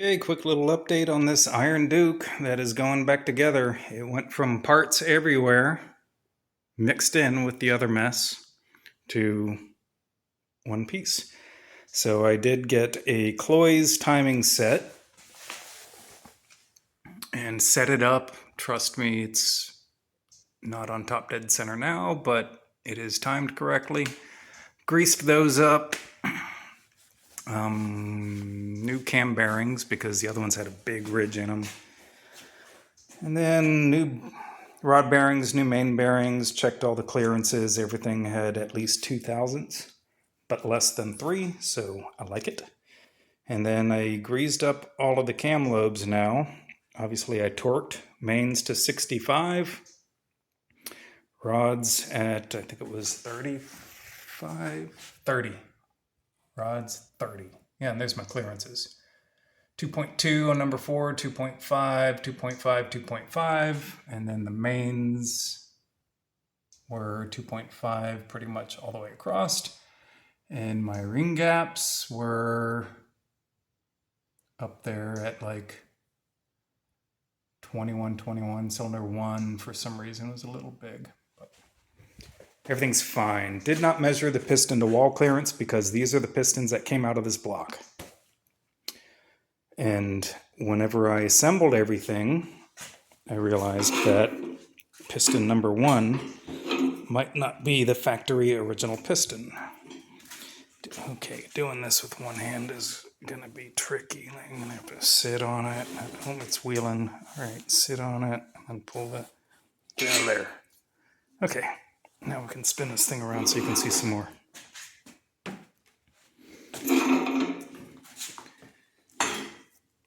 Okay, quick little update on this Iron Duke that is going back together. It went from parts everywhere, mixed in with the other mess, to one piece. So I did get a cloise timing set and set it up. Trust me, it's not on top dead center now, but it is timed correctly. Greased those up. New cam bearings because the other ones had a big ridge in them. And then new rod bearings, new main bearings, checked all the clearances. Everything had at least 2 thousandths, but less than 3, so I like it. And then I greased up all of the cam lobes now. Obviously I torqued mains to 65, rods at, I think it was 30, rods 30. Yeah, and there's my clearances. 2.2 on number 4, 2.5, 2.5, 2.5, and then the mains were 2.5 pretty much all the way across. And my ring gaps were up there at like 21. Cylinder 1 for some reason was a little big, but everything's fine. Did not measure the piston to wall clearance because these are the pistons that came out of this block. And whenever I assembled everything, I realized that piston number 1 might not be the factory original piston. Okay, doing this with one hand is going to be tricky. I'm going to have to sit on it. Oh, it's wheeling. All right, sit on it and pull the... down there. Okay, now we can spin this thing around so you can see some more.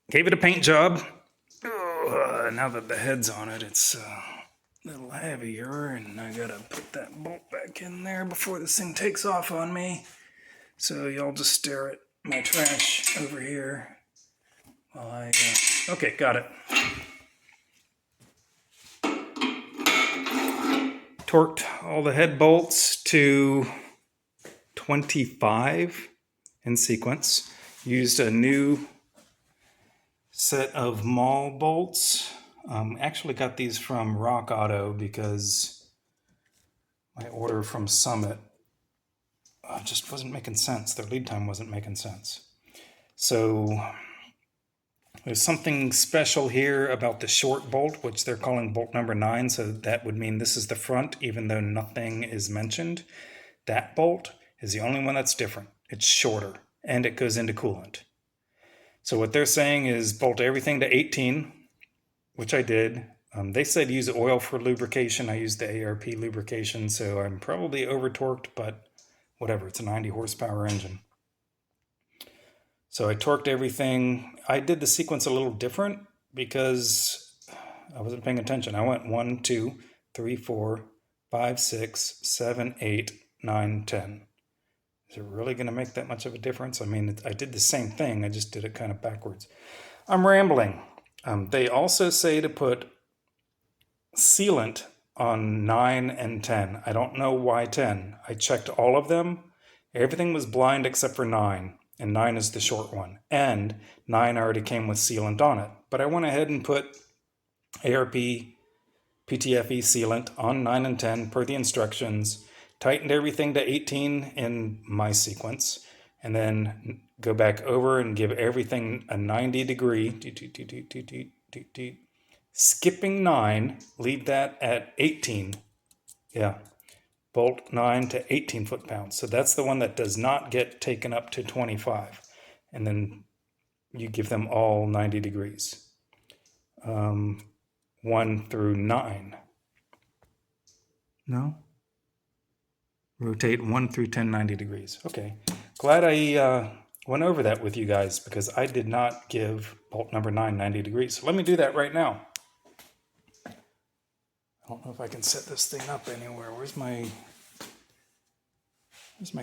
Gave it a paint job. Now that the head's on it, it's a little heavier, and I gotta put that bolt back in there before this thing takes off on me. So y'all just stare at my trash over here while I... okay, got it. Torqued all the head bolts to 25 in sequence. Used a new set of Mall bolts. Actually got these from Rock Auto because my order from Summit just wasn't making sense. Their lead time wasn't making sense. So there's something special here about the short bolt, which they're calling bolt number 9. So that would mean this is the front, even though nothing is mentioned. That bolt is the only one that's different. It's shorter and it goes into coolant. So what they're saying is bolt everything to 18, which I did. They said use oil for lubrication. I used the ARP lubrication, so I'm probably over torqued, but whatever, it's a 90 horsepower engine. So I torqued everything. I did the sequence a little different because I wasn't paying attention. I went 1, 2, 3, 4, 5, 6, 7, 8, 9, 10. Is it really going to make that much of a difference? I mean, I did the same thing. I just did it kind of backwards. I'm rambling. They also say to put sealant on 9 and 10. I don't know why 10. I checked all of them. Everything was blind except for 9. And 9 is the short one. And 9 already came with sealant on it. But I went ahead and put ARP PTFE sealant on 9 and 10 per the instructions. Tightened everything to 18 in my sequence, and then go back over and give everything a 90 degree, skipping 9, leave that at 18. Yeah, bolt 9 to 18 foot-pounds. So that's the one that does not get taken up to 25. And then you give them all 90 degrees. 1 through 9. No? Rotate 1 through 10, 90 degrees. Okay. Glad I went over that with you guys because I did not give bolt number 9 90 degrees. So let me do that right now. I don't know if I can set this thing up anywhere. Where's my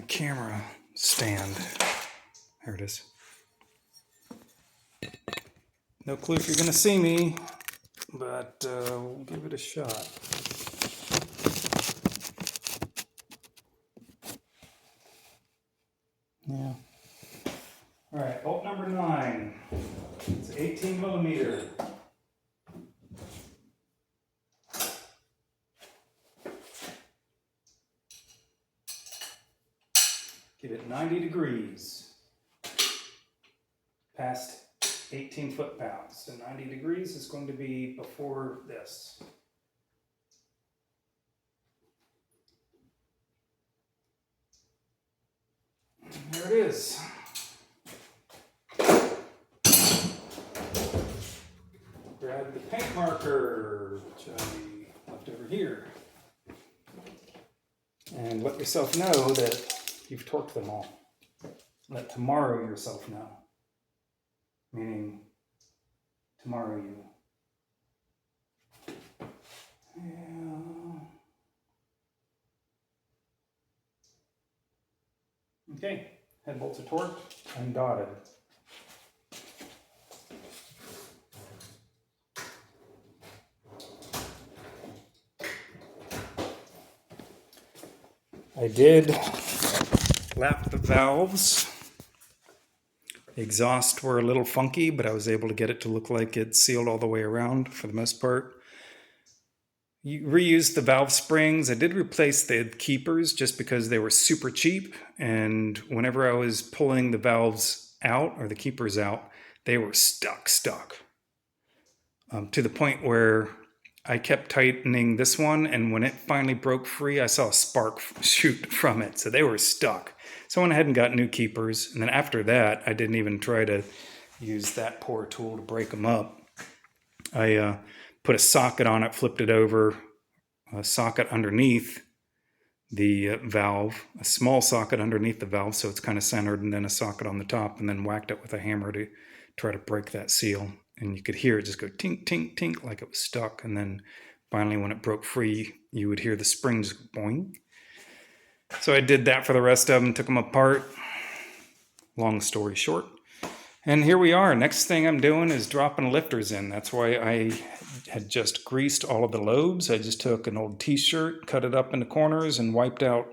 camera stand? There it is. No clue if you're going to see me, but we'll give it a shot. Yeah. All right, bolt number 9. It's 18 millimeter. Give it 90 degrees past 18 foot-pounds. So 90 degrees is going to be before this. And there it is. Grab the paint marker, which I left over here. And let yourself know that you've torqued them all. Let tomorrow yourself know. Meaning, tomorrow you. Yeah. Okay, head bolts are torqued and dotted. I did lap the valves. The exhausts were a little funky, but I was able to get it to look like it sealed all the way around for the most part. You reused the valve springs. I did replace the keepers just because they were super cheap, and whenever I was pulling the valves out, or the keepers out, they were stuck. To the point where I kept tightening this one, and when it finally broke free, I saw a spark shoot from it. So they were stuck. So I went ahead and got new keepers, and then after that, I didn't even try to use that poor tool to break them up. I put a socket on it, flipped it over, a socket underneath the valve, a small socket underneath the valve so it's kind of centered, and then a socket on the top, and then whacked it with a hammer to try to break that seal. And you could hear it just go tink, tink, tink like it was stuck. And then finally when it broke free, you would hear the springs boing. So I did that for the rest of them, took them apart. Long story short. And here we are. Next thing I'm doing is dropping lifters in. That's why I had just greased all of the lobes. I just took an old t-shirt, cut it up into corners, and wiped out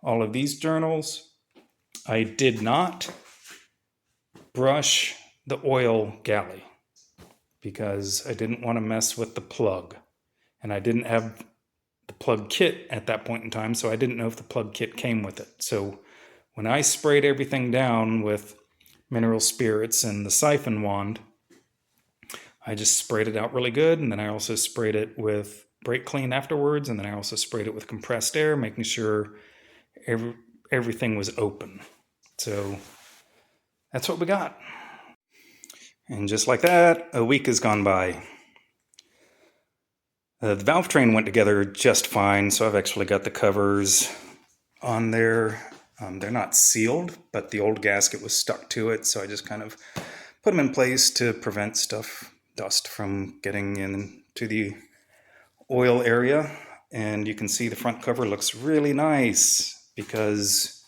all of these journals. I did not brush the oil galley because I didn't want to mess with the plug. And I didn't have the plug kit at that point in time, so I didn't know if the plug kit came with it. So when I sprayed everything down with mineral spirits and the siphon wand, I just sprayed it out really good, and then I also sprayed it with brake clean afterwards, and then I also sprayed it with compressed air, making sure everything was open. So that's what we got. And just like that, a week has gone by. The valve train went together just fine, so I've actually got the covers on there. They're not sealed, but the old gasket was stuck to it, so I just kind of put them in place to prevent dust from getting into the oil area. And you can see the front cover looks really nice because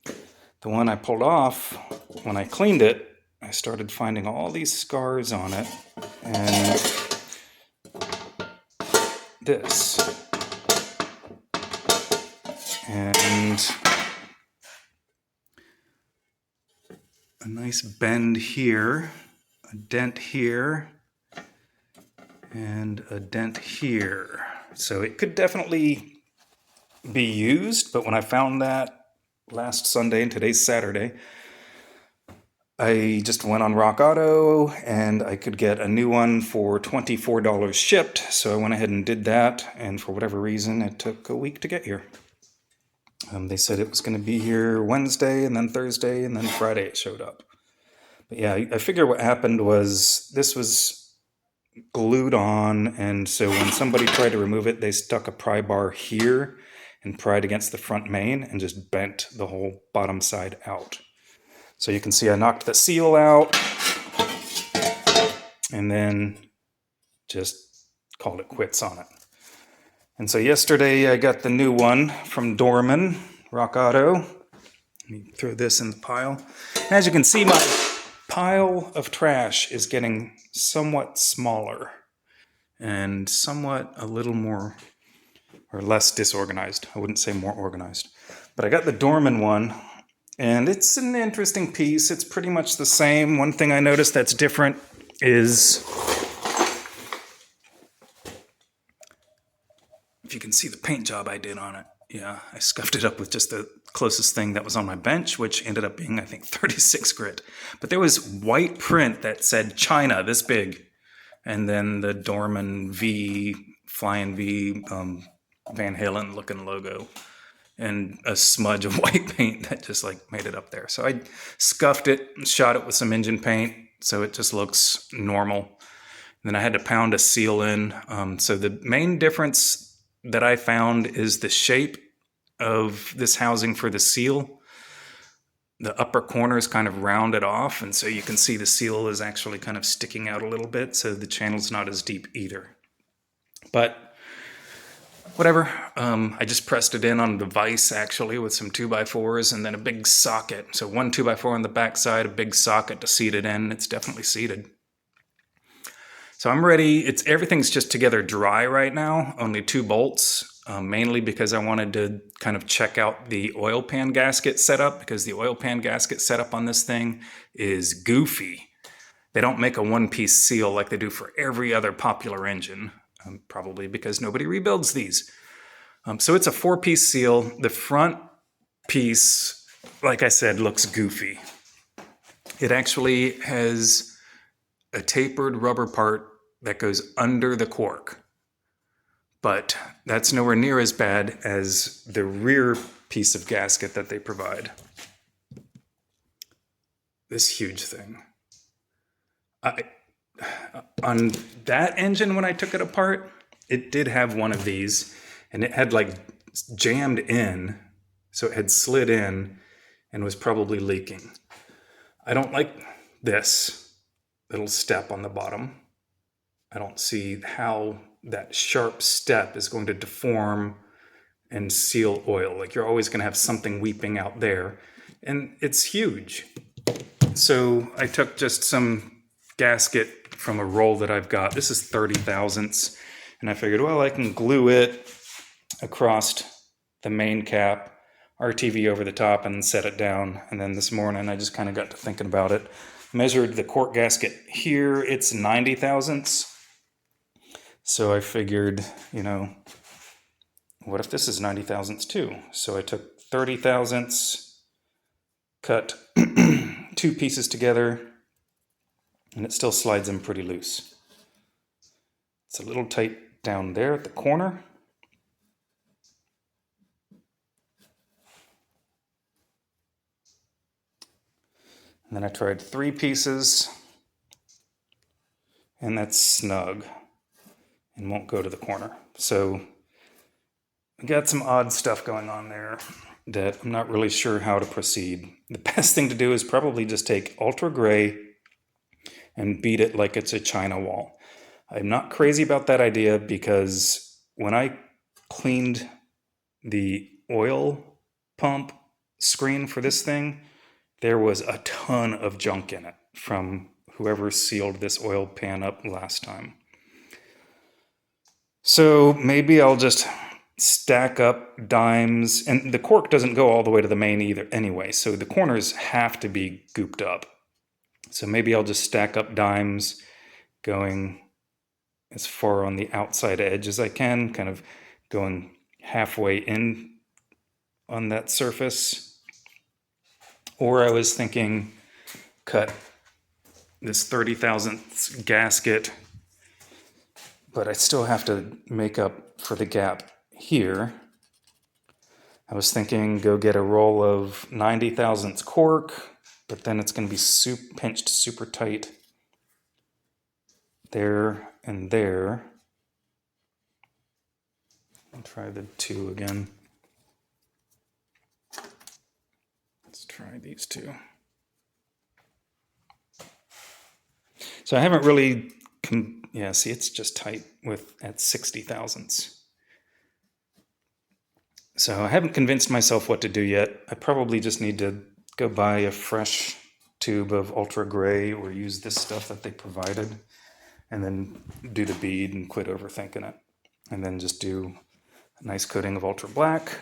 the one I pulled off, when I cleaned it, I started finding all these scars on it, and this, and a nice bend here, a dent here, and a dent here. So it could definitely be used, but when I found that last Sunday, and today's Saturday, I just went on Rock Auto and I could get a new one for $24 shipped. So I went ahead and did that. And for whatever reason, it took a week to get here. They said it was going to be here Wednesday and then Thursday and then Friday it showed up. But yeah, I figure what happened was this was glued on. And so when somebody tried to remove it, they stuck a pry bar here and pried against the front main and just bent the whole bottom side out. So you can see I knocked the seal out and then just called it quits on it. And so yesterday I got the new one from Dorman, Rock Auto. Let me throw this in the pile. As you can see, my pile of trash is getting somewhat smaller and somewhat a little more or less disorganized. I wouldn't say more organized. But I got the Dorman one, And it's an interesting piece. It's pretty much the same. One thing I noticed that's different is, if you can see the paint job I did on it. Yeah, I scuffed it up with just the closest thing that was on my bench, which ended up being, I think, 36 grit. But there was white print that said China this big. And then the Dorman V, Flying V, Van Halen looking logo. And a smudge of white paint that just like made it up there. So I scuffed it, shot it with some engine paint, so it just looks normal. And then I had to pound a seal in. So the main difference that I found is the shape of this housing for the seal. The upper corner is kind of rounded off, and so you can see the seal is actually kind of sticking out a little bit, so the channel's not as deep either. But whatever, I just pressed it in on the vise actually with some 2x4s and then a big socket. So one 2x4 on the back side, a big socket to seat it in. It's definitely seated. So I'm ready. Everything's just together dry right now, only 2 bolts. Mainly because I wanted to kind of check out the oil pan gasket setup, because the oil pan gasket setup on this thing is goofy. They don't make a one-piece seal like they do for every other popular engine, probably because nobody rebuilds these. So it's a 4-piece seal. The front piece, like I said, looks goofy. It actually has a tapered rubber part that goes under the cork. But that's nowhere near as bad as the rear piece of gasket that they provide. This huge thing. On that engine, when I took it apart, it did have one of these, and it had like jammed in, so it had slid in and was probably leaking. I don't like this little step on the bottom. I don't see how that sharp step is going to deform and seal oil. Like, you're always going to have something weeping out there, and it's huge. So I took just some gasket from a roll that I've got. This is 30 thousandths, and I figured, well, I can glue it across the main cap, RTV over the top, and set it down. And then this morning I just kind of got to thinking about it. Measured the cork gasket here, it's 90 thousandths. So I figured, what if this is 90 thousandths too? So I took 30 thousandths, cut 2 pieces together, and it still slides in pretty loose. It's a little tight down there at the corner. And then I tried 3 pieces, and that's snug and won't go to the corner. So I got some odd stuff going on there that I'm not really sure how to proceed. The best thing to do is probably just take ultra gray and beat it like it's a China wall. I'm not crazy about that idea, because when I cleaned the oil pump screen for this thing, there was a ton of junk in it from whoever sealed this oil pan up last time. So maybe I'll just stack up dimes, and the cork doesn't go all the way to the main either anyway, so the corners have to be gooped up. So maybe I'll just stack up dimes going as far on the outside edge as I can, kind of going halfway in on that surface. Or I was thinking cut this 30 thousandths gasket, but I still have to make up for the gap here. I was thinking go get a roll of 90 thousandths cork, but then it's going to be pinched super tight there and there. I'll try the 2 again. Let's try these 2. So I haven't really, see, it's just tight at 60 thousandths. So I haven't convinced myself what to do yet. I probably just need to go buy a fresh tube of ultra gray or use this stuff that they provided, and then do the bead and quit overthinking it. And then just do a nice coating of ultra black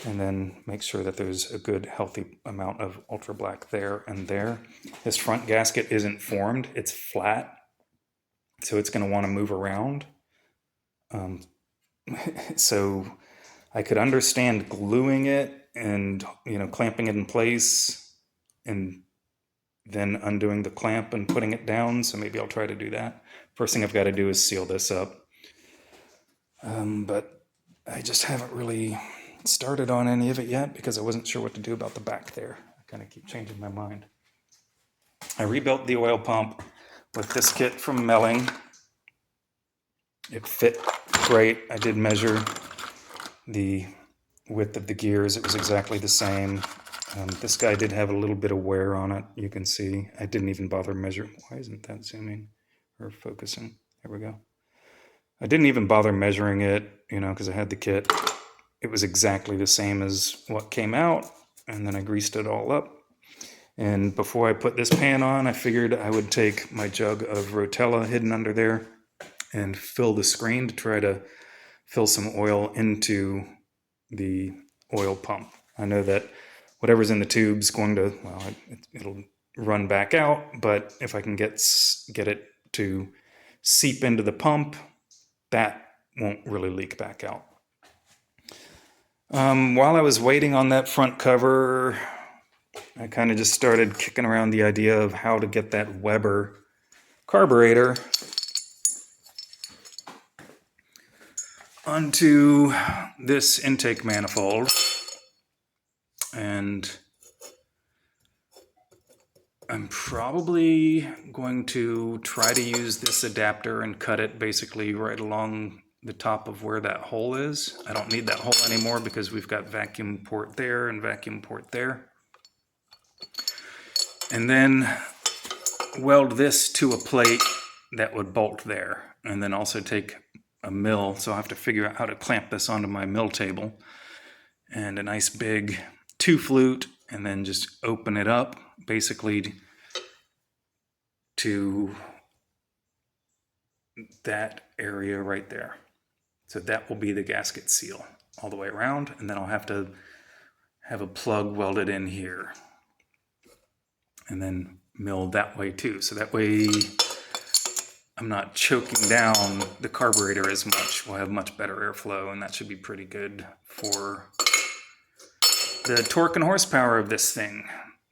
and then make sure that there's a good healthy amount of ultra black there and there. This front gasket isn't formed, it's flat, so it's going to want to move around. So I could understand gluing it and, clamping it in place and then undoing the clamp and putting it down. So maybe I'll try to do that. First thing I've got to do is seal this up. But I just haven't really started on any of it yet because I wasn't sure what to do about the back there. I kind of keep changing my mind. I rebuilt the oil pump with this kit from Melling. It fit great. I did measure the width of the gears. It was exactly the same. This guy did have a little bit of wear on it. You can see I didn't even bother measuring. Why isn't that zooming or focusing? There we go. I didn't even bother measuring it, because I had the kit. It was exactly the same as what came out, and then I greased it all up. And before I put this pan on, I figured I would take my jug of Rotella hidden under there and fill the screen to try to fill some oil into the oil pump. I know that whatever's in the tube's going to, it'll run back out, but if I can get it to seep into the pump, that won't really leak back out. While I was waiting on that front cover, I kind of just started kicking around the idea of how to get that Weber carburetor onto this intake manifold. And I'm probably going to try to use this adapter and cut it basically right along the top of where that hole is. I don't need that hole anymore because we've got vacuum port there and vacuum port there. And then weld this to a plate that would bolt there. And then also take a mill, so I'll have to figure out how to clamp this onto my mill table. And a nice big 2-flute, and then just open it up basically to that area right there. So that will be the gasket seal all the way around, and then I'll have to have a plug welded in here and then milled that way too. So that way I'm not choking down the carburetor as much. We'll have much better airflow, and that should be pretty good for the torque and horsepower of this thing.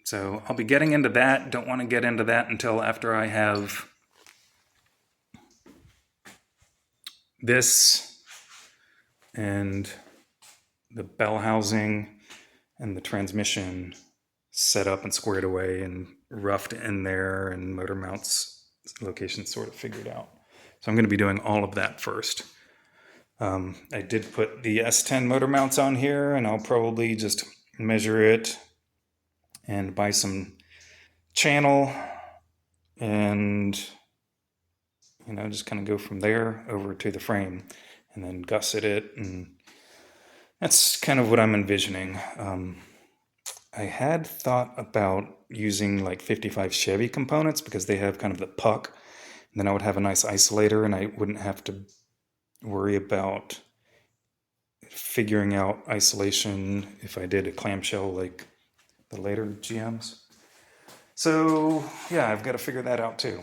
So I'll be getting into that. Don't want to get into that until after I have this and the bell housing and the transmission set up and squared away and roughed in there and motor mounts location sort of figured out. So I'm going to be doing all of that first. I did put the S10 motor mounts on here, and I'll probably just measure it and buy some channel and just kind of go from there over to the frame and then gusset it, and that's kind of what I'm envisioning. I had thought about using like 55 Chevy components because they have kind of the puck, and then I would have a nice isolator and I wouldn't have to worry about figuring out isolation if I did a clamshell like the later GMs. So yeah, I've got to figure that out too.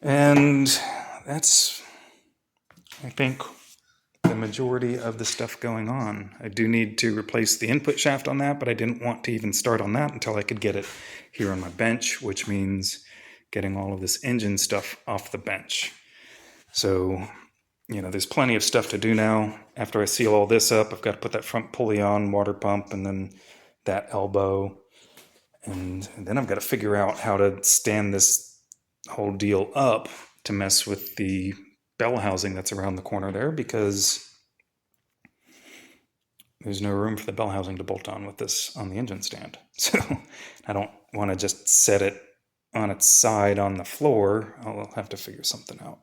And that's, I think, the majority of the stuff going on. I do need to replace the input shaft on that, but I didn't want to even start on that until I could get it here on my bench, which means getting all of this engine stuff off the bench. So, there's plenty of stuff to do now. After I seal all this up, I've got to put that front pulley on, water pump, and then that elbow. And then I've got to figure out how to stand this whole deal up to mess with the bell housing that's around the corner there, because there's no room for the bell housing to bolt on with this on the engine stand. So I don't want to just set it on its side on the floor. I'll have to figure something out.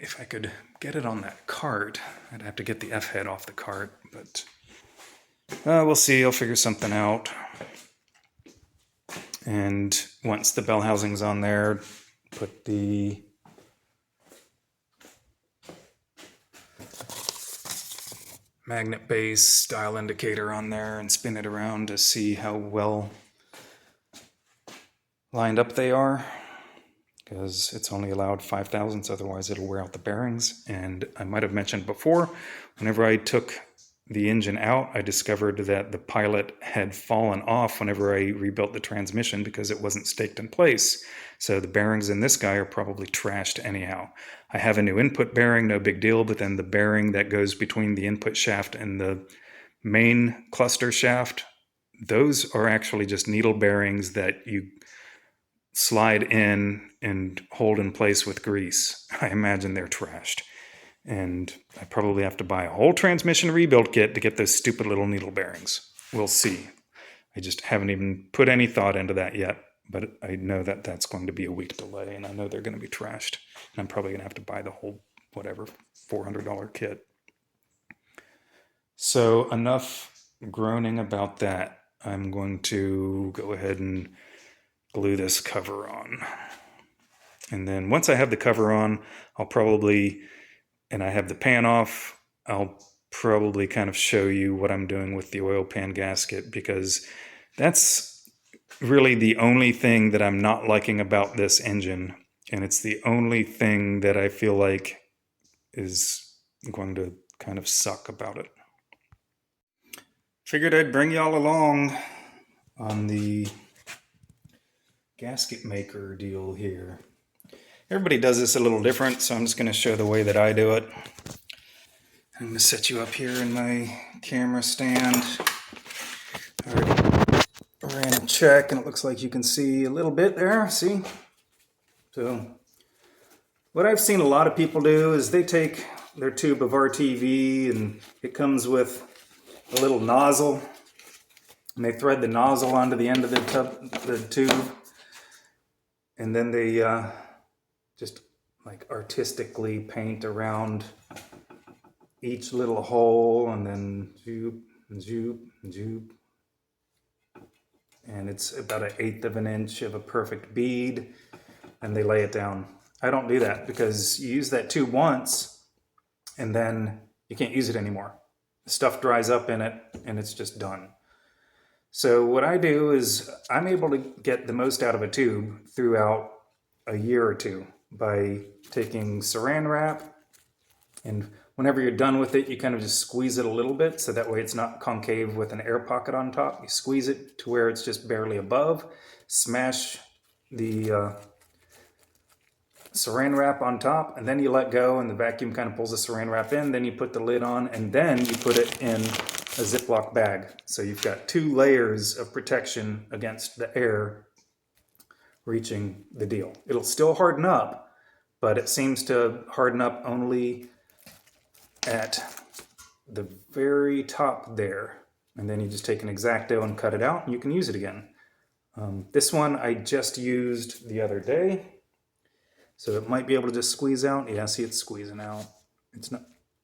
If I could get it on that cart, I'd have to get the F-head off the cart, but we'll see. I'll figure something out. And once the bell housing's on there, put the magnet base dial indicator on there and spin it around to see how well lined up they are, because it's only allowed 5 thousandths, otherwise it'll wear out the bearings. And I might have mentioned before, whenever I took the engine out, I discovered that the pilot had fallen off whenever I rebuilt the transmission because it wasn't staked in place. So the bearings in this guy are probably trashed anyhow. I have a new input bearing, no big deal, but then the bearing that goes between the input shaft and the main cluster shaft, those are actually just needle bearings that you slide in and hold in place with grease. I imagine they're trashed. And I probably have to buy a whole transmission rebuild kit to get those stupid little needle bearings. We'll see. I just haven't even put any thought into that yet, but I know that that's going to be a week delay, and I know they're going to be trashed. And I'm probably going to have to buy the whole, whatever, $400 kit. So enough groaning about that. I'm going to go ahead and glue this cover on. And then once I have the cover on, I'll probably, and I have the pan off, I'll probably kind of show you what I'm doing with the oil pan gasket, because that's really the only thing that I'm not liking about this engine. And it's the only thing that I feel like is going to kind of suck about it. Figured I'd bring y'all along on the gasket maker deal here. Everybody does this a little different, so I'm just going to show the way that I do it. I'm going to set you up here in my camera stand. I already ran a check, and it looks like you can see a little bit there. See? So what I've seen a lot of people do is they take their tube of RTV, and it comes with a little nozzle, and they thread the nozzle onto the end of the tube, and then they just like artistically paint around each little hole, and then zoop and zoop and zoop. And it's about 1/8 of an inch of a perfect bead, and they lay it down. I don't do that because you use that tube once and then you can't use it anymore. The stuff dries up in it and it's just done. So what I do is I'm able to get the most out of a tube throughout a year or two by taking saran wrap, and whenever you're done with it, you kind of just squeeze it a little bit so that way it's not concave with an air pocket on top. You squeeze it to where it's just barely above, smash the saran wrap on top, and then you let go and the vacuum kind of pulls the saran wrap in. Then you put the lid on, and then you put it in a Ziploc bag. So you've got 2 layers of protection against the air reaching the deal. It'll still harden up, but it seems to harden up only at the very top there. And then you just take an X-Acto and cut it out, and you can use it again. This one I just used the other day, so it might be able to just squeeze out. Yeah, see, it's squeezing out. It's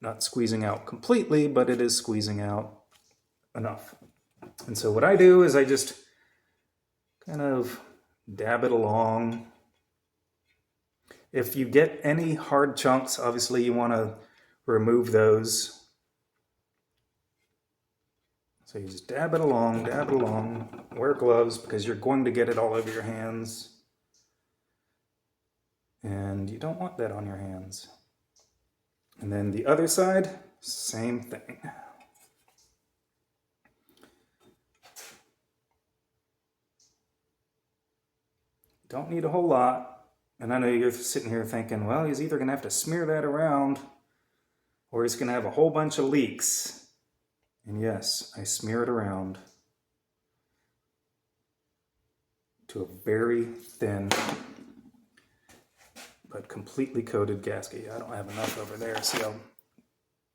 not squeezing out completely, but it is squeezing out enough. And so what I do is I just kind of dab it along. If you get any hard chunks, obviously you want to remove those. So you just dab it along, wear gloves because you're going to get it all over your hands. And you don't want that on your hands. And then the other side, same thing. Don't need a whole lot. And I know you're sitting here thinking, well, he's either going to have to smear that around or he's going to have a whole bunch of leaks. And yes, I smear it around to a very thin but completely coated gasket. I don't have enough over there. See how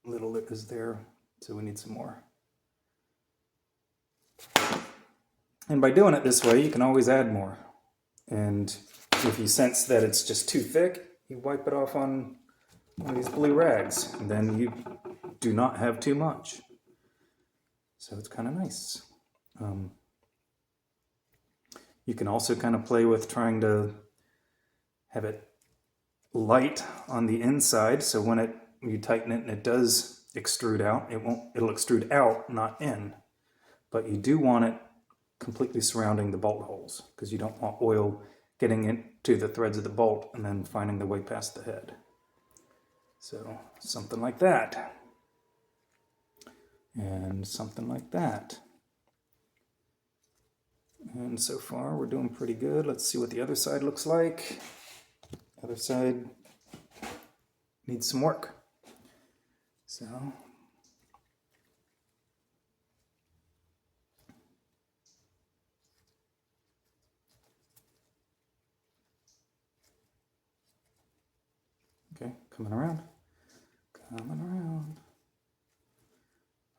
little it is there? So we need some more. And by doing it this way, you can always add more. And if you sense that it's just too thick, you wipe it off on one of these blue rags, and then you do not have too much. So it's kind of nice. You can also kind of play with trying to have it light on the inside, so when you tighten it and it does extrude out. It'll extrude out, not in. But you do want it completely surrounding the bolt holes because you don't want oil getting into the threads of the bolt and then finding the way past the head. So something like that. And something like that. And so far we're doing pretty good. Let's see what the other side looks like. Other side needs some work. So okay, coming around.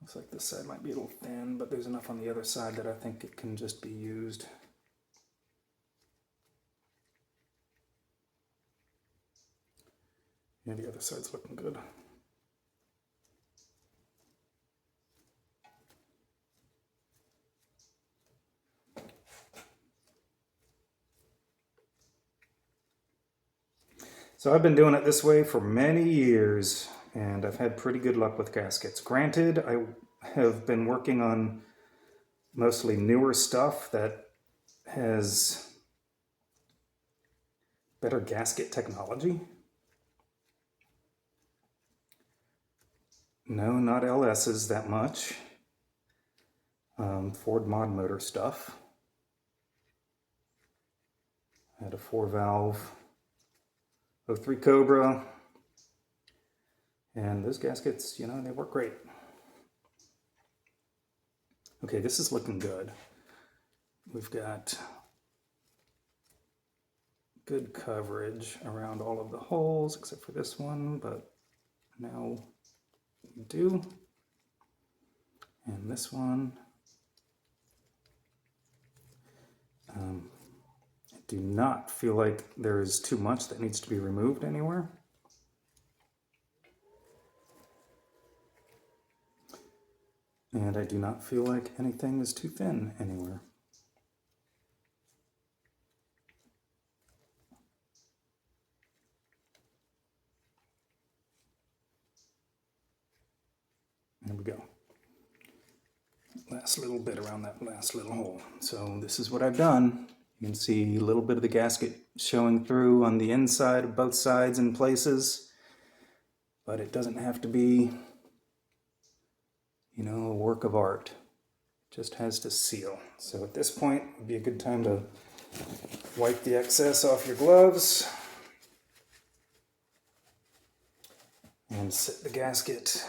Looks like this side might be a little thin, but there's enough on the other side that I think it can just be used. Yeah, the other side's looking good. So I've been doing it this way for many years, and I've had pretty good luck with gaskets. Granted, I have been working on mostly newer stuff that has better gasket technology. No, not LS's that much. Ford mod motor stuff. I had a 4-valve 03 Cobra, and those gaskets, you know, they work great. Okay, this is looking good. We've got good coverage around all of the holes except for this one, but now we do. And this one, I do not feel like there is too much that needs to be removed anywhere. And I do not feel like anything is too thin anywhere. There we go. Last little bit around that last little hole. So this is what I've done. You can see a little bit of the gasket showing through on the inside of both sides in places, but it doesn't have to be, you know, a work of art. It just has to seal. So at this point would be a good time to wipe the excess off your gloves and set the gasket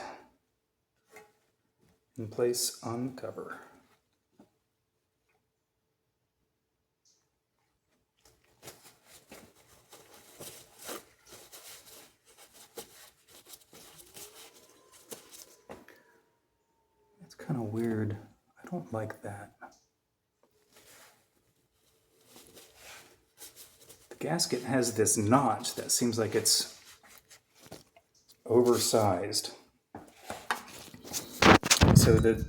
in place on the cover. It's kind of weird. I don't like that. The gasket has this notch that seems like it's oversized. So the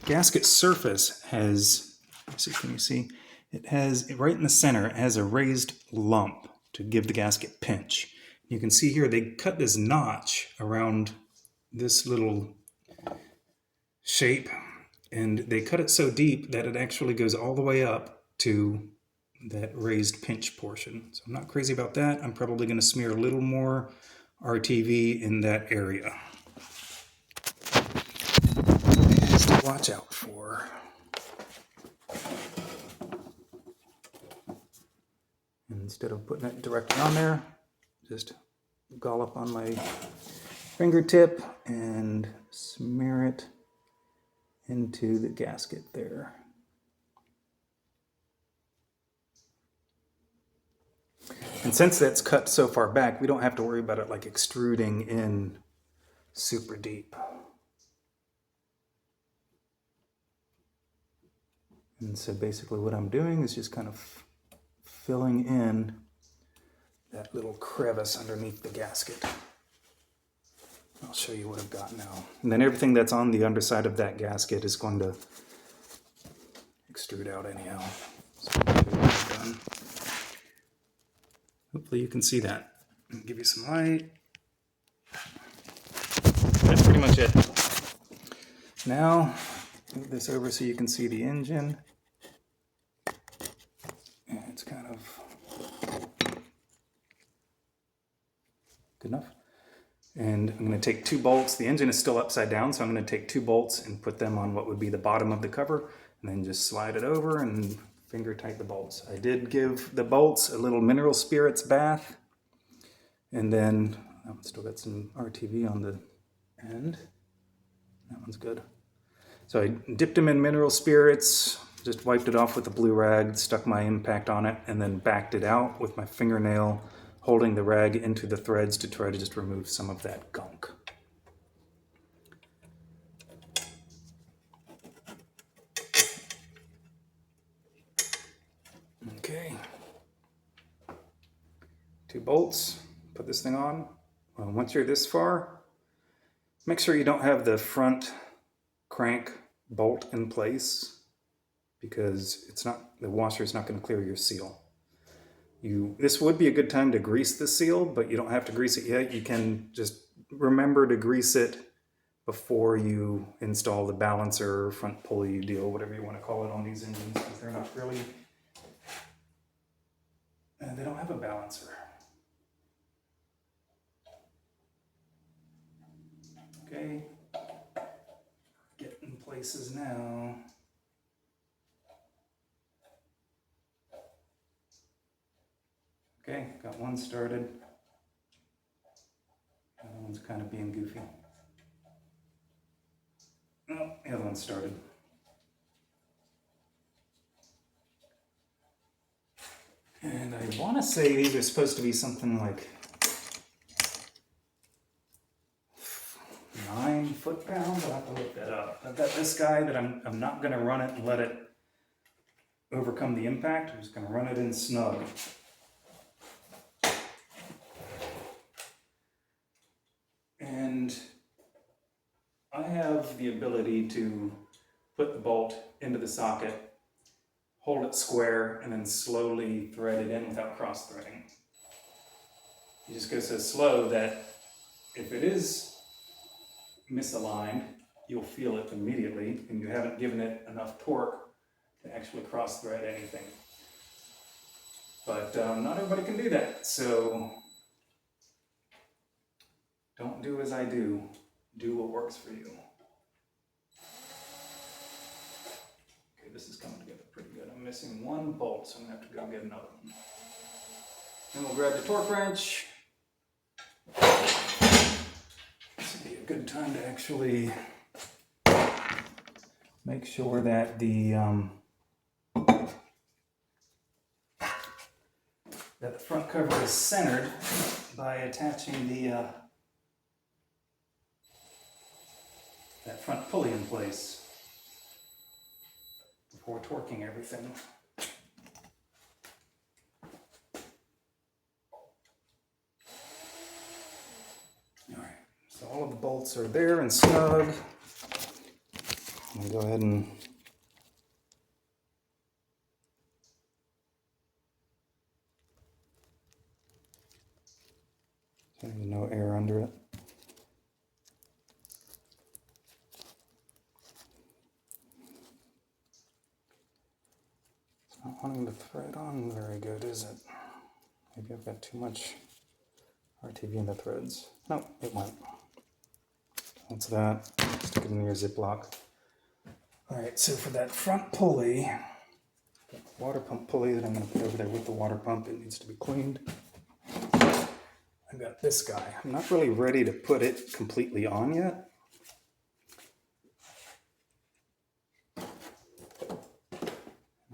gasket surface has, can you see? It has, right in the center, it has a raised lump to give the gasket pinch. You can see here they cut this notch around this little shape, and they cut it so deep that it actually goes all the way up to that raised pinch portion. So I'm not crazy about that. I'm probably going to smear a little more RTV in that area. To watch out for. And instead of putting it directly on there, just dollop on my fingertip and smear it into the gasket there. And since that's cut so far back, we don't have to worry about it like extruding in super deep. And so basically what I'm doing is just kind of filling in that little crevice underneath the gasket. I'll show you what I've got now. And then everything that's on the underside of that gasket is going to extrude out anyhow. So I'll show you what I've done. Hopefully you can see that. I'll give you some light. that's pretty much it. Now, move this over so you can see the engine. And it's kind of good enough. And I'm going to take 2 bolts. The engine is still upside down, so I'm going to take 2 bolts and put them on what would be the bottom of the cover, and then just slide it over and finger tight the bolts. I did give the bolts a little mineral spirits bath, and then that one's still got some RTV on the end. That one's good. So I dipped them in mineral spirits, just wiped it off with a blue rag, stuck my impact on it, and then backed it out with my fingernail, holding the rag into the threads to try to just remove some of that gunk. Okay. 2 bolts, put this thing on. Once you're this far, make sure you don't have the front crank bolt in place, because the washer is not going to clear your seal. This would be a good time to grease the seal, but you don't have to grease it yet. You can just remember to grease it before you install the balancer, front pulley deal, whatever you want to call it on these engines, because they're not really, they don't have a balancer. Okay, get in places now. Okay, got one started. The other one's kind of being goofy. Oh, the other one started. And I want to say these are supposed to be something like 9 foot-pounds. I'll have to look that up. I've got this guy that I'm not going to run it and let it overcome the impact. I'm just going to run it in snug. And I have the ability to put the bolt into the socket, hold it square, and then slowly thread it in without cross-threading. You just go so slow that if it is misaligned, you'll feel it immediately, and you haven't given it enough torque to actually cross-thread anything. But not everybody can do that, so don't do as I do. Do what works for you. Okay, this is coming together pretty good. I'm missing 1 bolt, so I'm going to have to go get another one. Then we'll grab the torque wrench. This would be a good time to actually make sure that the front cover is centered by attaching that front pulley in place before torquing everything. All right, so all of the bolts are there and snug. I'm gonna go ahead and there's no air under it. It's not wanting to thread on very good, is it? Maybe I've got too much RTV in the threads. No, it went. That's that. Stick it in your Ziploc. All right, so for that front pulley, the water pump pulley that I'm going to put over there with the water pump, it needs to be cleaned. I've got this guy. I'm not really ready to put it completely on yet.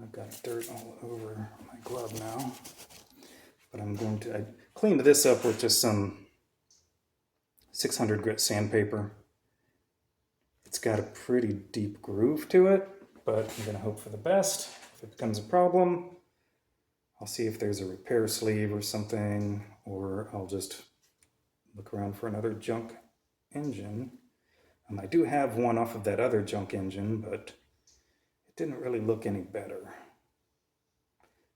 I've got dirt all over my glove now. But I cleaned this up with just some 600 grit sandpaper. It's got a pretty deep groove to it, but I'm going to hope for the best. If it becomes a problem, I'll see if there's a repair sleeve or something, or I'll just look around for another junk engine. I do have one off of that other junk engine, but it didn't really look any better.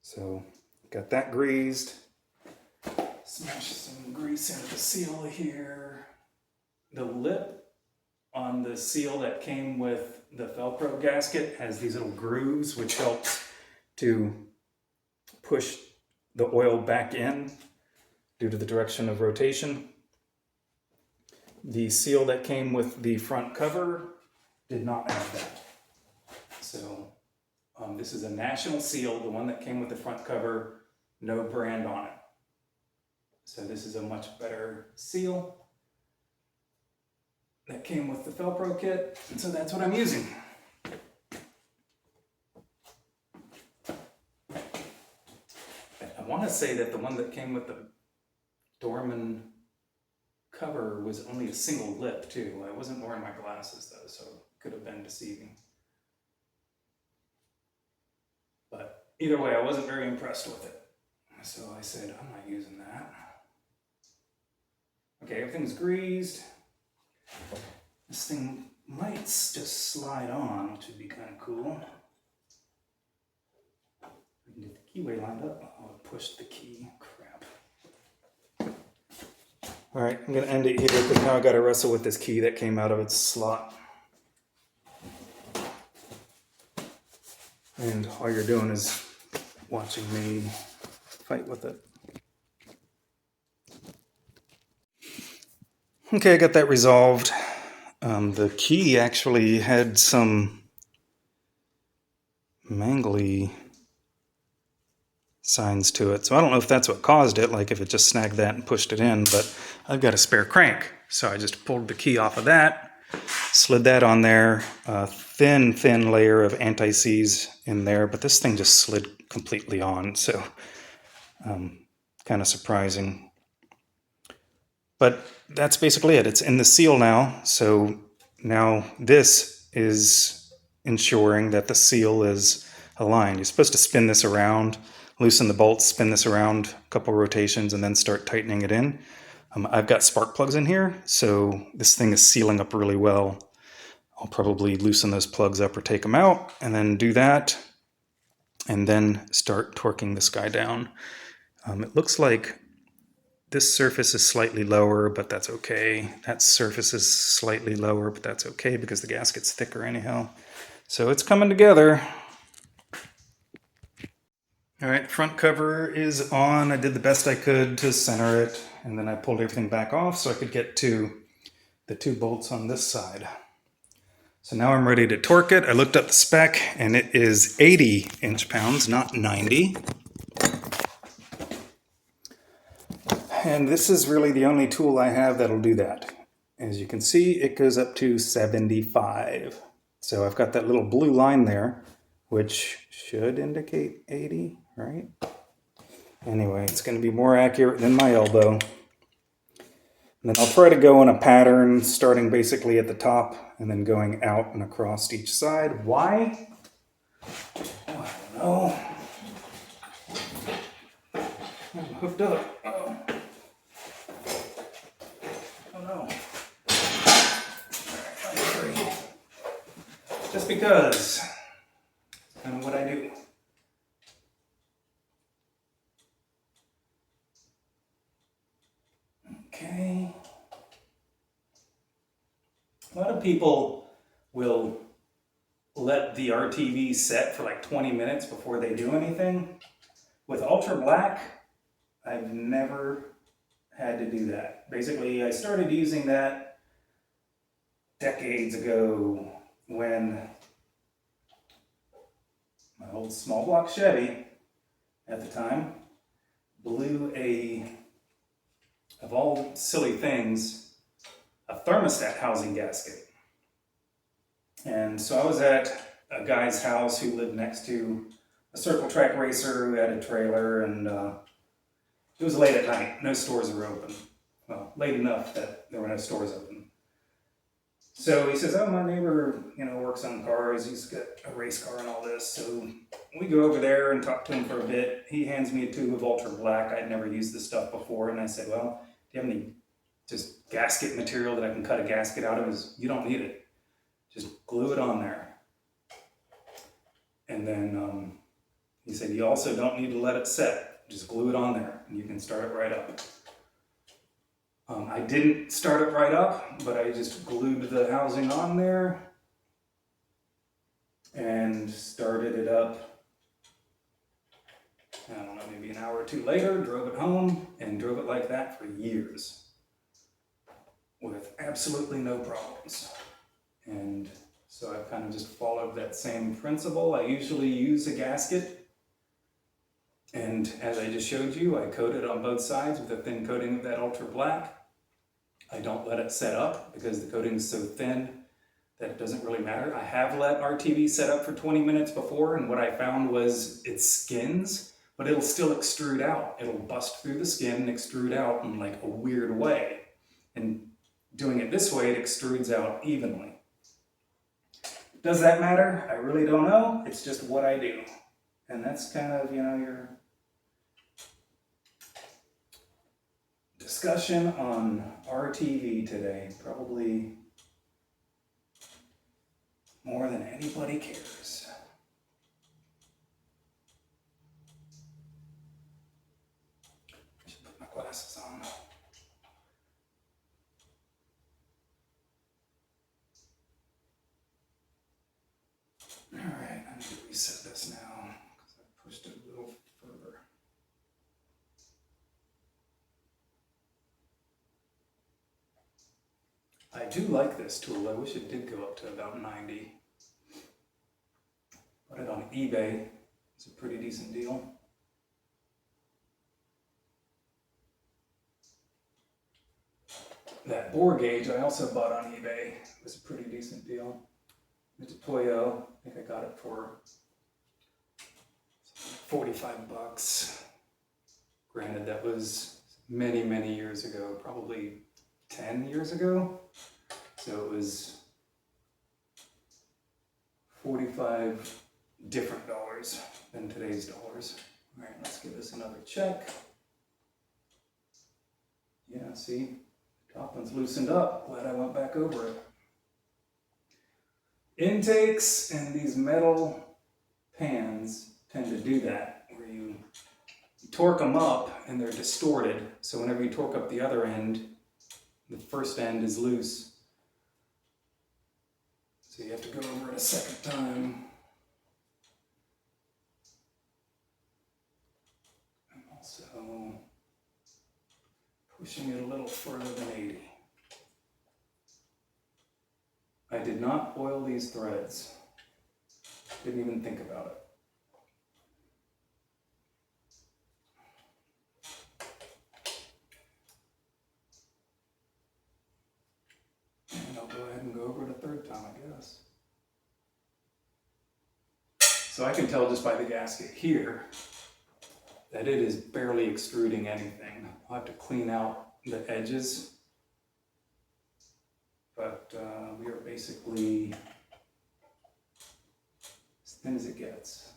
So, got that greased. Smash some grease into the seal here. The lip on the seal that came with the Velcro gasket has these little grooves which helps to push the oil back in due to the direction of rotation. The seal that came with the front cover did not have that. So this is a national seal, the one that came with the front cover, no brand on it. So this is a much better seal that came with the Velcro kit, and so that's what I'm using. I want to say that the one that came with the Dorman cover was only a single lip too. I wasn't wearing my glasses though, so it could have been deceiving. But either way, I wasn't very impressed with it. So I said, I'm not using that. Okay, everything's greased. This thing might just slide on, which would be kind of cool. We can get the keyway lined up. Oh, I pushed the key. Crap. All right, I'm gonna end it here because now I gotta wrestle with this key that came out of its slot. And all you're doing is watching me fight with it. Okay, I got that resolved. The key actually had some mangly signs to it. So I don't know if that's what caused it, like if it just snagged that and pushed it in, but I've got a spare crank. So I just pulled the key off of that, slid that on there, a thin layer of anti-seize in there, but this thing just slid completely on. So kind of surprising. But that's basically it. It's in the seal now. So now this is ensuring that the seal is aligned. You're supposed to spin this around, loosen the bolts, spin this around a couple rotations, and then start tightening it in. I've got spark plugs in here, so this thing is sealing up really well. I'll probably loosen those plugs up or take them out, and then do that, and then start torquing this guy down. It looks like this surface is slightly lower, but that's okay. That surface is slightly lower, but that's okay because the gasket's thicker anyhow. So it's coming together. All right, front cover is on. I did the best I could to center it, and then I pulled everything back off so I could get to the 2 bolts on this side. So now I'm ready to torque it. I looked up the spec, and it is 80 inch-pounds, not 90. And this is really the only tool I have that'll do that. As you can see, it goes up to 75. So I've got that little blue line there, which should indicate 80, right? Anyway, it's going to be more accurate than my elbow. And then I'll try to go in a pattern, starting basically at the top and then going out and across each side. Why? Oh, I don't know. I'm hooked up. Just because it's kind of what I do. Okay. A lot of people will let the RTV set for like 20 minutes before they do anything. With Ultra Black, I've never had to do that. Basically, I started using that decades ago when my old small block Chevy at the time blew of all silly things, a thermostat housing gasket. And so I was at a guy's house who lived next to a circle track racer who had a trailer, and it was late at night. No stores were open. Well, late enough that there were no stores open. So he says, oh, my neighbor, works on cars. He's got a race car and all this. So we go over there and talk to him for a bit. He hands me a tube of Ultra Black. I'd never used this stuff before. And I said, well, do you have any just gasket material that I can cut a gasket out of? He goes, you don't need it. Just glue it on there. And then he said, you also don't need to let it set. Just glue it on there and you can start it right up. I didn't start it right up, but I just glued the housing on there and started it up, I don't know, maybe an hour or two later, drove it home, and drove it like that for years with absolutely no problems. And so I've kind of just followed that same principle. I usually use a gasket, and as I just showed you, I coat it on both sides with a thin coating of that ultra black. I don't let it set up because the coating is so thin that it doesn't really matter. I have let our TV set up for 20 minutes before, and what I found was it skins, but it'll still extrude out. It'll bust through the skin and extrude out in like a weird way. And doing it this way, it extrudes out evenly. Does that matter? I really don't know. It's just what I do. And that's kind of, your discussion on RTV today. Probably more than anybody cares. I should put my glasses on. Alright, I need to reset this now because I pushed it a little further. I do like this tool. I wish it did go up to about 90. Bought it on eBay. It's a pretty decent deal. That bore gauge I also bought on eBay. It was a pretty decent deal. It's a Toyo. I think I got it for 45 bucks. Granted, that was many, many years ago, probably 10 years ago. So it was 45 different dollars than today's dollars. All right, let's give this another check. Yeah, see, the top one's loosened up. Glad I went back over it. Intakes and these metal pans tend to do that, where you torque them up and they're distorted. So whenever you torque up the other end, the first end is loose. So you have to go over it a second time. I'm also pushing it a little further than 80. I did not oil these threads. Didn't even think about it. And I'll go ahead and go over it a third time, I guess. So I can tell just by the gasket here that it is barely extruding anything. I'll have to clean out the edges. But we are basically as thin as it gets.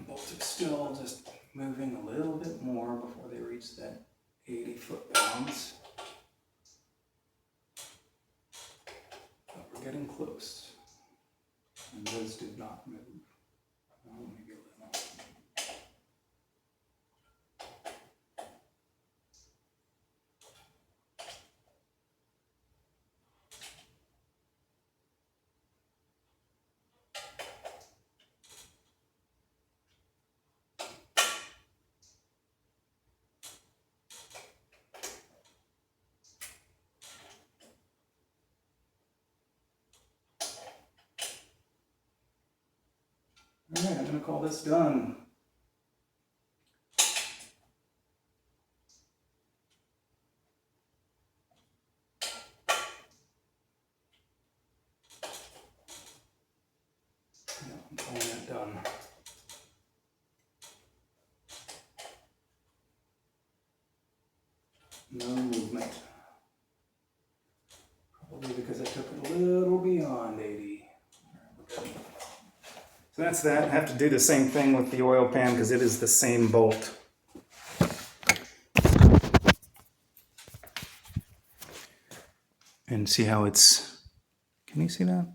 Bolts are still just moving a little bit more before they reach that 80 foot-pounds. But we're getting close. And those did not move. Oh, maybe a little. All right, I'm going to call this done. Yeah, I'm calling that done. No movement. Probably because I took it a little beyond 80. So that's that. I have to do the same thing with the oil pan because it is the same bolt. And see how it's Can you see that?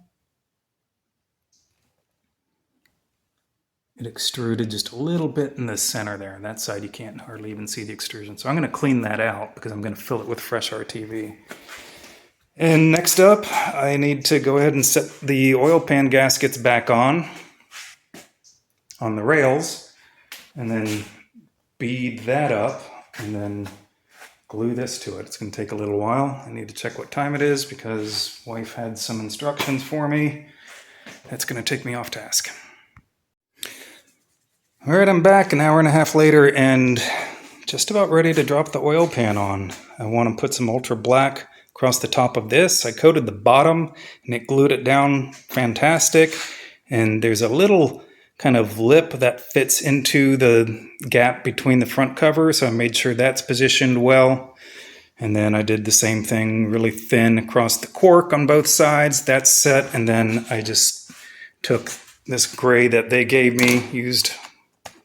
It extruded just a little bit in the center there. And that side you can't hardly even see the extrusion. So I'm going to clean that out because I'm going to fill it with fresh RTV. And next up, I need to go ahead and set the oil pan gaskets back on the rails, and then bead that up, and then glue this to it. It's going to take a little while. I need to check what time it is because wife had some instructions for me. That's going to take me off task. All right, I'm back an hour and a half later and just about ready to drop the oil pan on. I want to put some ultra black across the top of this. I coated the bottom and it glued it down fantastic. And there's a little kind of lip that fits into the gap between the front cover, so I made sure that's positioned well. And then I did the same thing really thin across the cork on both sides. That's set, and then I just took this gray that they gave me, used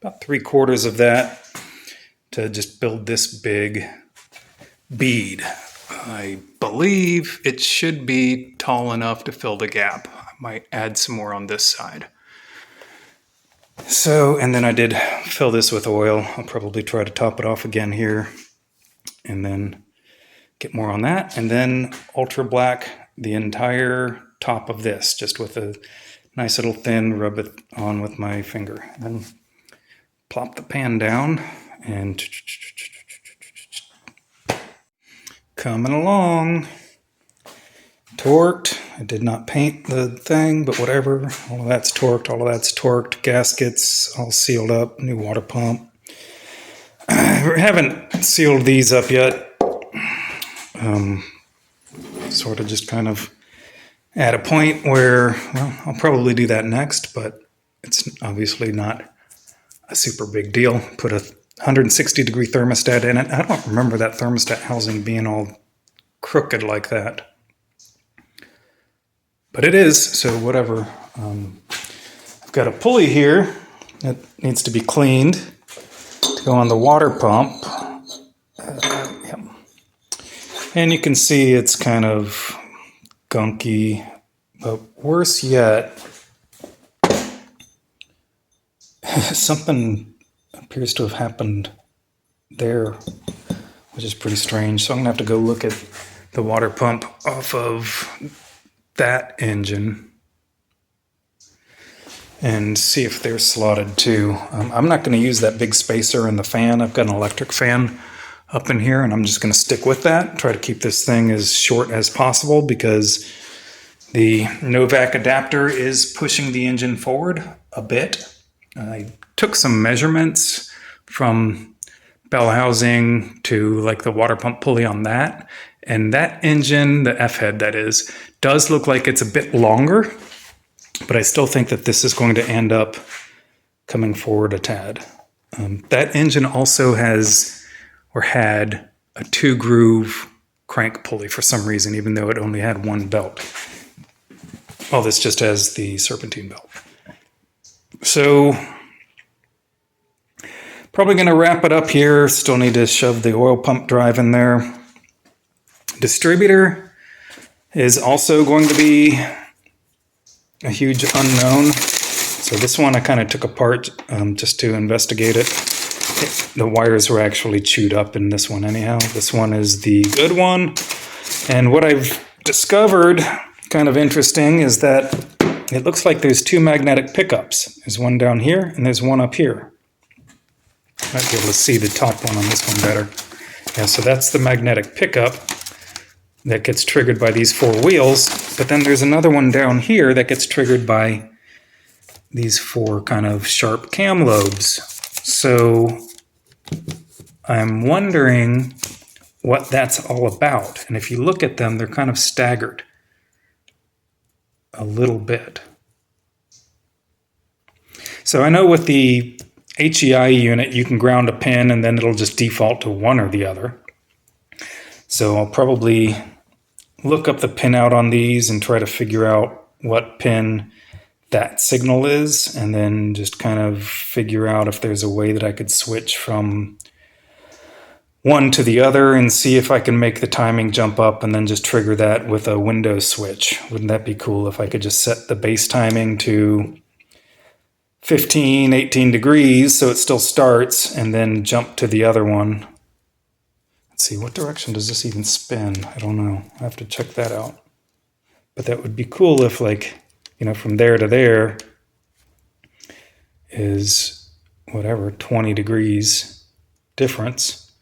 about 3/4 of that to just build this big bead. I believe it should be tall enough to fill the gap. I might add some more on this side. So, and then I did fill this with oil. I'll probably try to top it off again here and then get more on that. And then ultra black the entire top of this, just with a nice little thin, rub it on with my finger. And then plop the pan down and coming along. Torqued. I did not paint the thing, but whatever. All of that's torqued. All of that's torqued. Gaskets all sealed up. New water pump. I haven't sealed these up yet. Sort of just kind of at a point where, well, I'll probably do that next, but it's obviously not a super big deal. Put a 160-degree thermostat in it. I don't remember that thermostat housing being all crooked like that. But it is, so whatever. I've got a pulley here that needs to be cleaned to go on the water pump. Yep. And you can see it's kind of gunky, but worse yet, something appears to have happened there, which is pretty strange. So I'm gonna have to go look at the water pump off of that engine and see if they're slotted too. I'm not going to use that big spacer in the fan. I've got an electric fan up in here and I'm just going to stick with that. Try to keep this thing as short as possible because the Novak adapter is pushing the engine forward a bit. I took some measurements from bell housing to like the water pump pulley on that. And that engine, the F-head that is, does look like it's a bit longer, but I still think that this is going to end up coming forward a tad. That engine also has, or had, a 2-groove crank pulley for some reason, even though it only had one belt. Well, this just has the serpentine belt. So, probably going to wrap it up here. Still need to shove the oil pump drive in there. Distributor is also going to be a huge unknown. So this one I kind of took apart just to investigate it. The wires were actually chewed up in this one anyhow. This one is the good one. And what I've discovered, kind of interesting, is that it looks like there's 2 magnetic pickups. There's one down here and there's one up here. Might be able to see the top one on this one better. Yeah, so that's the magnetic pickup that gets triggered by these 4 wheels, but then there's another one down here that gets triggered by these 4 kind of sharp cam lobes. So I'm wondering what that's all about. And if you look at them, they're kind of staggered a little bit. So I know with the HEI unit, you can ground a pin and then it'll just default to one or the other. So I'll probably look up the pinout on these and try to figure out what pin that signal is, and then just kind of figure out if there's a way that I could switch from one to the other and see if I can make the timing jump up and then just trigger that with a window switch. Wouldn't that be cool if I could just set the base timing to 15, 18 degrees so it still starts and then jump to the other one. Let's see, what direction does this even spin? I don't know. I have to check that out. But that would be cool if, like, you know, from there to there is whatever, 20 degrees difference.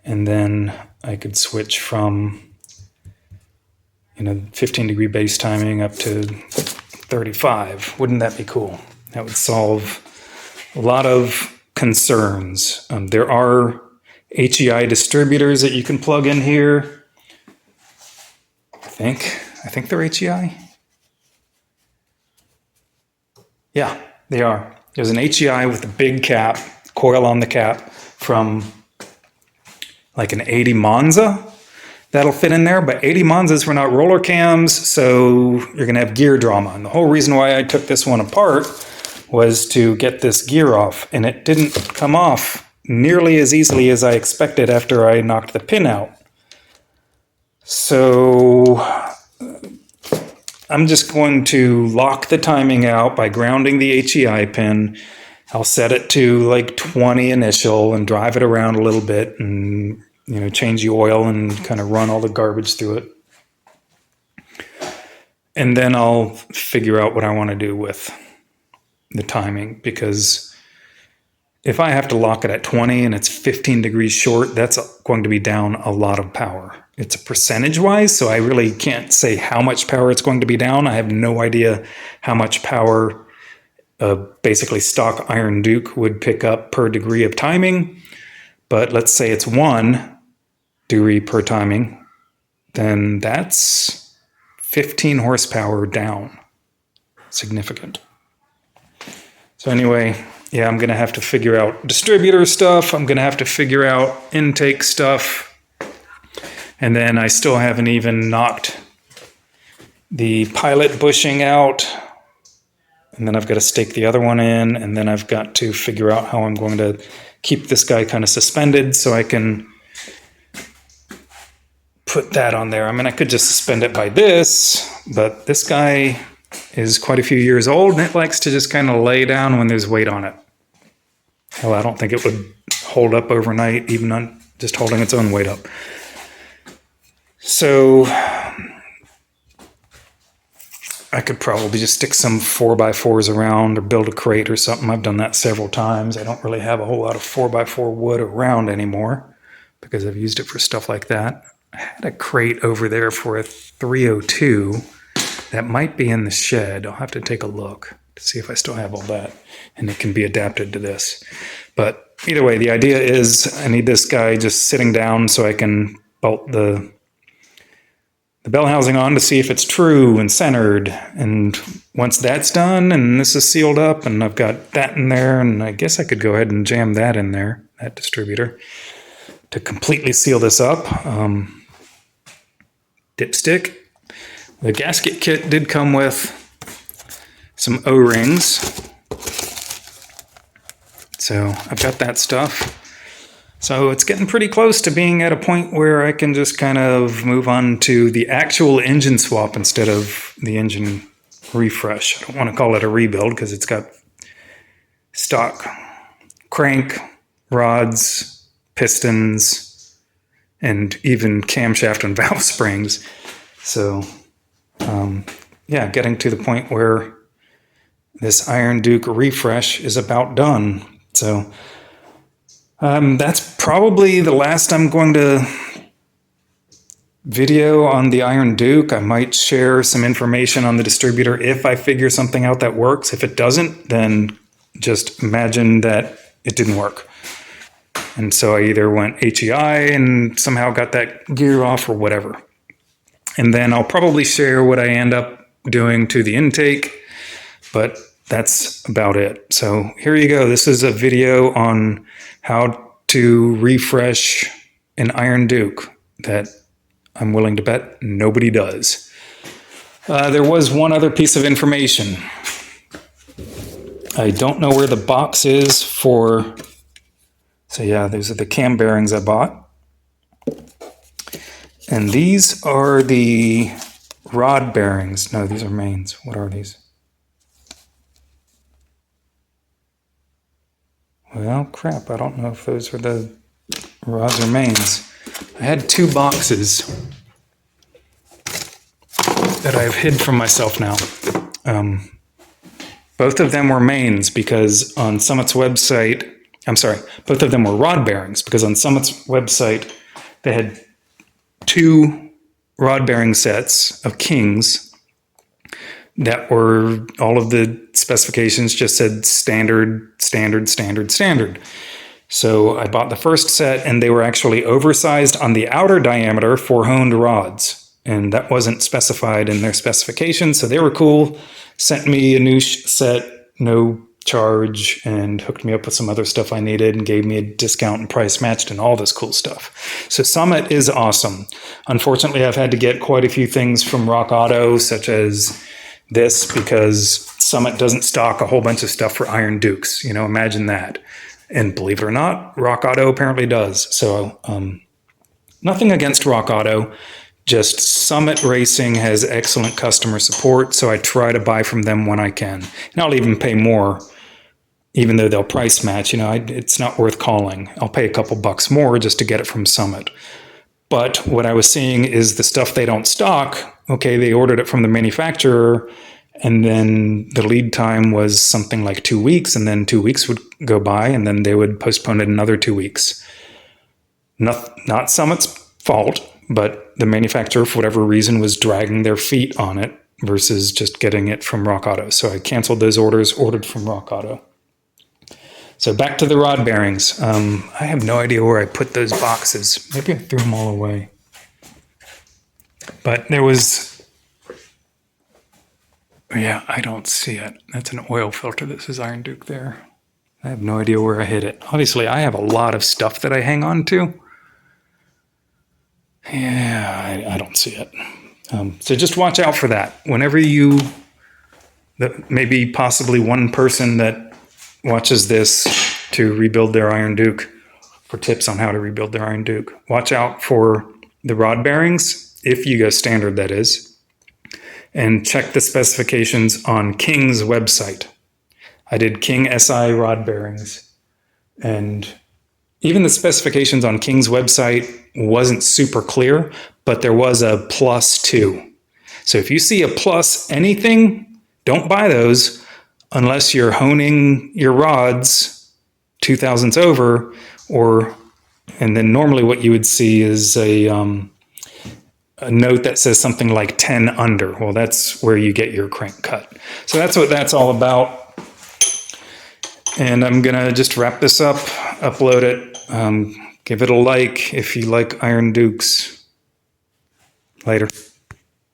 And then I could switch from, you know, 15 degree base timing up to 35. Wouldn't that be cool? That would solve a lot of concerns. There are HEI distributors that you can plug in here. I think they're HEI. Yeah, they are. There's an HEI with a big cap, coil on the cap from like an 80 Monza that'll fit in there, but 80 Monzas were not roller cams, so you're gonna have gear drama. And the whole reason why I took this one apart was to get this gear off, and it didn't come off nearly as easily as I expected after I knocked the pin out. So I'm just going to lock the timing out by grounding the HEI pin. I'll set it to like 20 initial and drive it around a little bit and, you know, change the oil and kind of run all the garbage through it. And then I'll figure out what I want to do with the timing, because if I have to lock it at 20 and it's 15 degrees short, that's going to be down a lot of power. It's a percentage wise, so I really can't say how much power it's going to be down. I have no idea how much power basically stock Iron Duke would pick up per degree of timing. But let's say it's 1 degree per timing, then that's 15 horsepower down. Significant. So anyway, yeah, I'm going to have to figure out distributor stuff. I'm going to have to figure out intake stuff. And then I still haven't even knocked the pilot bushing out. And then I've got to stake the other one in. And then I've got to figure out how I'm going to keep this guy kind of suspended so I can put that on there. I mean, I could just suspend it by this, but this guy is quite a few years old and it likes to just kind of lay down when there's weight on it. Hell, I don't think it would hold up overnight, even on just holding its own weight up. So I could probably just stick some 4x4s around or build a crate or something. I've done that several times. I don't really have a whole lot of 4x4 wood around anymore because I've used it for stuff like that. I had a crate over there for a 302 that might be in the shed. I'll have to take a look to see if I still have all that, and it can be adapted to this. But either way, the idea is I need this guy just sitting down so I can bolt the bell housing on to see if it's true and centered. And once that's done and this is sealed up and I've got that in there, and I guess I could go ahead and jam that in there, that distributor, to completely seal this up. Dipstick. The gasket kit did come with some O-rings. So I've got that stuff. So it's getting pretty close to being at a point where I can just kind of move on to the actual engine swap instead of the engine refresh. I don't want to call it a rebuild because it's got stock crank, rods, pistons, and even camshaft and valve springs. So yeah, getting to the point where this Iron Duke refresh is about done. So that's probably the last I'm going to video on the Iron Duke. I might share some information on the distributor if I figure something out that works. If it doesn't, then just imagine that it didn't work. And so I either went HEI and somehow got that gear off or whatever. And then I'll probably share what I end up doing to the intake, but that's about it. So here you go. This is a video on how to refresh an Iron Duke that I'm willing to bet nobody does. There was one other piece of information. I don't know where the box is for So yeah, these are the cam bearings I bought. And these are the rod bearings. No, these are mains. What are these? Well, crap, I don't know if those are the rods or mains. I had 2 boxes that I've hid from myself now. Both of them were mains because on Summit's website, I'm sorry, both of them were rod bearings because on Summit's website, they had 2 rod bearing sets of Kings that were, all of the specifications just said standard, standard, standard, standard. So I bought the first set and they were actually oversized on the outer diameter for honed rods. And that wasn't specified in their specifications, so they were cool. Sent me a new set, no charge, and hooked me up with some other stuff I needed and gave me a discount and price matched and all this cool stuff. So Summit is awesome. Unfortunately, I've had to get quite a few things from Rock Auto, such as this, because Summit doesn't stock a whole bunch of stuff for Iron Dukes. You know, imagine that. And believe it or not, Rock Auto apparently does. So nothing against Rock Auto. Just Summit Racing has excellent customer support, so I try to buy from them when I can. And I'll even pay more, even though they'll price match. You know, it's not worth calling. I'll pay a couple bucks more just to get it from Summit. But what I was seeing is the stuff they don't stock, okay, they ordered it from the manufacturer, and then the lead time was something like 2 weeks, and then 2 weeks would go by, and then they would postpone it another 2 weeks. Not Summit's fault, but the manufacturer, for whatever reason, was dragging their feet on it versus just getting it from Rock Auto. So I canceled those orders, ordered from Rock Auto. So back to the rod bearings. I have no idea where I put those boxes. Maybe I threw them all away. But there was... Yeah, I don't see it. That's an oil filter that says Iron Duke there. I have no idea where I hid it. Obviously, I have a lot of stuff that I hang on to. Yeah, I don't see it. So just watch out for that. Whenever maybe possibly one person that watches this to rebuild their Iron Duke, for tips on how to rebuild their Iron Duke, watch out for the rod bearings, if you go standard, that is, and check the specifications on King's website. I did King SI rod bearings, and even the specifications on King's website wasn't super clear, but there was a +2. So if you see a plus anything, don't buy those unless you're honing your rods 2 thousandths over, and then normally what you would see is a note that says something like 10 under. Well, that's where you get your crank cut. So that's what that's all about. And I'm going to just wrap this up, upload it, give it a like if you like Iron Dukes. Later.